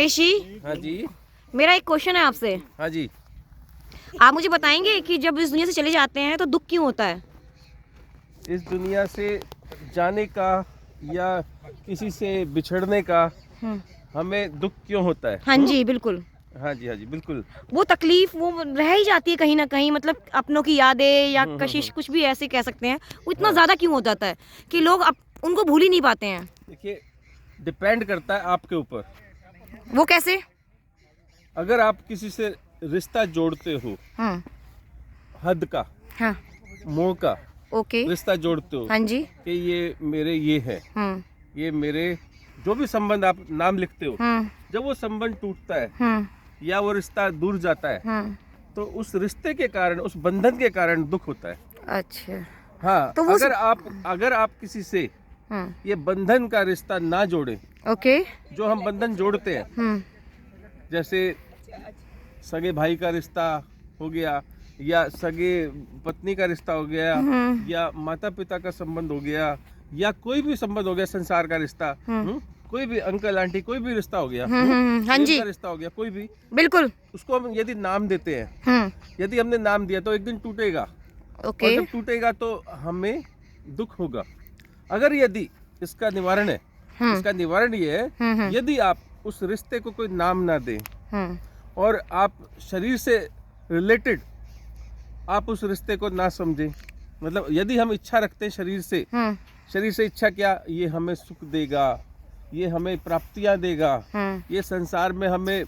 ऋषि, हाँ जी। मेरा एक क्वेश्चन है आपसे। हाँ जी। आप मुझे बताएंगे कि जब इस दुनिया से चले जाते हैं तो दुख क्यों होता है? इस दुनिया से जाने का या किसी से बिछड़ने का हमें दुख क्यों होता है? हाँ जी, बिल्कुल। हाँ जी, हाँ जी, बिल्कुल। वो तकलीफ वो रह ही जाती है कहीं ना कहीं, मतलब अपनों की यादें या कशिश, कुछ भी ऐसे कह सकते हैं। वो इतना हाँ। ज्यादा क्यों हो जाता है कि लोग उनको भूल ही नहीं पाते हैं? देखिए, डिपेंड करता है आपके ऊपर। वो कैसे? अगर आप किसी से रिश्ता जोड़ते हो, हाँ हद का, हाँ। मोह का ओके। रिश्ता जोड़ते हो हाँ जी। कि ये मेरे ये है, हम्म ये मेरे जो भी संबंध आप नाम लिखते हो, हम्म जब वो संबंध टूटता है हम्म या वो रिश्ता दूर जाता है, हम्म। तो उस रिश्ते के कारण, उस बंधन के कारण दुख होता है। अच्छा। हाँ, तो वो अगर आप किसी से हम्म। ये बंधन का रिश्ता ना जोड़े, ओके। जो हम बंधन जोड़ते हैं, हम्म जैसे सगे भाई का रिश्ता हो गया, या सगे पत्नी का रिश्ता हो गया, या माता पिता का संबंध हो गया, या कोई भी संबंध हो गया, संसार का रिश्ता, कोई भी अंकल आंटी, कोई भी रिश्ता हो गया, हाँ प्रेम जी, का रिश्ता हो गया, कोई भी, बिल्कुल। उसको हम यदि नाम देते हैं, यदि हमने नाम दिया तो एक दिन टूटेगा। ओके। और जब टूटेगा तो हमें दुख होगा। अगर यदि इसका निवारण है, इसका निवारण ये है, यदि आप उस रिश्ते को कोई नाम ना दें और आप शरीर से रिलेटेड आप उस रिश्ते को ना समझें, मतलब यदि हम इच्छा रखते हैं शरीर से इच्छा क्या, ये हमें सुख देगा, ये हमें प्राप्तियां देगा, ये संसार में हमें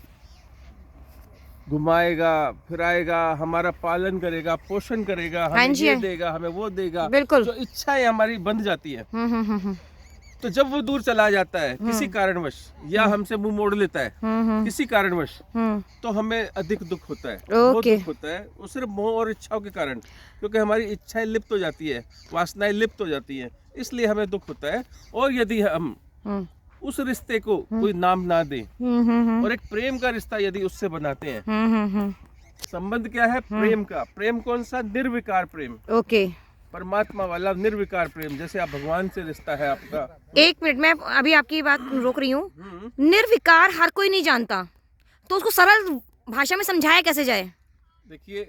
घुमाएगा फिराएगा, हमारा पालन करेगा, पोषण करेगा, हमें ये देगा, हमें वो देगा, बिल्कुल। जो इच्छाएं हमारी बंध जाती है, तो जब वो दूर चला जाता है किसी कारणवश, या हमसे मुंह मोड़ लेता है किसी कारणवश, तो हमें अधिक दुख होता है। बहुत दुख होता है, वो सिर्फ मोह और इच्छाओं के कारण, क्योंकि हमारी इच्छाएं लिप्त हो जाती है, वासनाएं लिप्त हो जाती है, इसलिए हमें दुख होता है। और यदि हम उस रिश्ते को कोई नाम ना दें और एक प्रेम का रिश्ता यदि उससे बनाते हैं, संबंध क्या है? प्रेम का। प्रेम कौन सा? निर्विकार प्रेम। ओके। परमात्मा वाला निर्विकार प्रेम, जैसे आप भगवान से रिश्ता है आपका। एक मिनट, मैं अभी आपकी बात रोक रही हूँ। निर्विकार हर कोई नहीं जानता, तो उसको सरल भाषा में समझाया कैसे जाए? देखिए,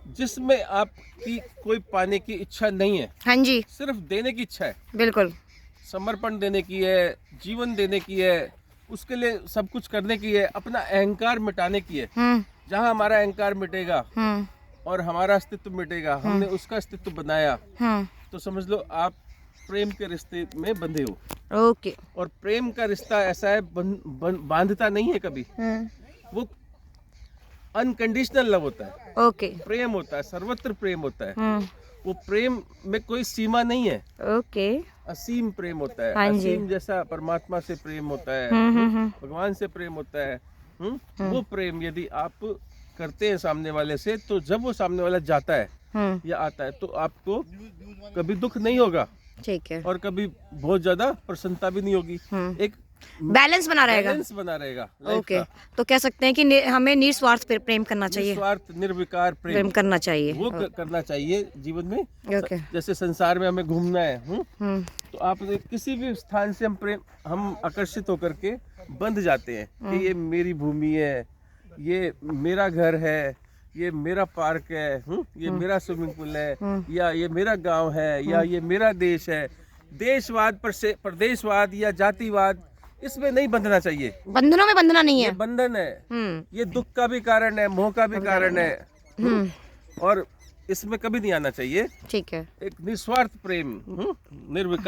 जिसमें आपकी कोई पाने की इच्छा नहीं है, हाँ जी, सिर्फ देने की इच्छा है, बिल्कुल। समर्पण देने की है, जीवन देने की है, उसके लिए सब कुछ करने की है, अपना अहंकार मिटाने की है। जहाँ हमारा अहंकार मिटेगा और हमारा अस्तित्व मिटेगा, हमने उसका अस्तित्व बनाया, तो समझ लो आप प्रेम के रिश्ते में बंधे हो। ओके। और प्रेम का रिश्ता ऐसा है, बांधता नहीं है कभी, वो अनकंडीशनल लव होता है। ओके। प्रेम होता है, सर्वत्र प्रेम होता है। वो प्रेम में कोई सीमा नहीं है। ओके। असीम प्रेम होता है। हाँ जी। असीम जैसा परमात्मा से प्रेम होता है, भगवान से प्रेम होता है। वो प्रेम यदि आप करते हैं सामने वाले से, तो जब वो सामने वाला जाता है या आता है, तो आपको कभी दुख नहीं होगा। ठीक है। और कभी बहुत ज्यादा प्रसन्नता भी नहीं होगी। एक बैलेंस बना रहेगा। बैलेंस बना रहेगा लाइफ ओके। का। तो कह सकते हैं कि हमें निस्वार्थ प्रेम करना चाहिए। निस्वार्थ निर्विकार प्रेम करना चाहिए। वो करना चाहिए जीवन में। ओके। जैसे संसार में हमें घूमना है, तो आप किसी भी स्थान से हम आकर्षित होकर के बंध जाते हैं कि ये मेरी भूमि है, ये मेरा घर है, ये मेरा पार्क है, ये मेरा स्विमिंग पूल है, या ये मेरा गांव है, या ये मेरा देश है। देशवाद, प्रदेशवाद या जातिवाद, इसमें नहीं बंधना चाहिए। बंधनों में बंधना नहीं है। ये बंधन है, ये दुख का भी कारण है, मोह का भी कारण है, और इसमें कभी नहीं आना चाहिए। ठीक है। एक निस्वार्थ प्रेम, निर्विकार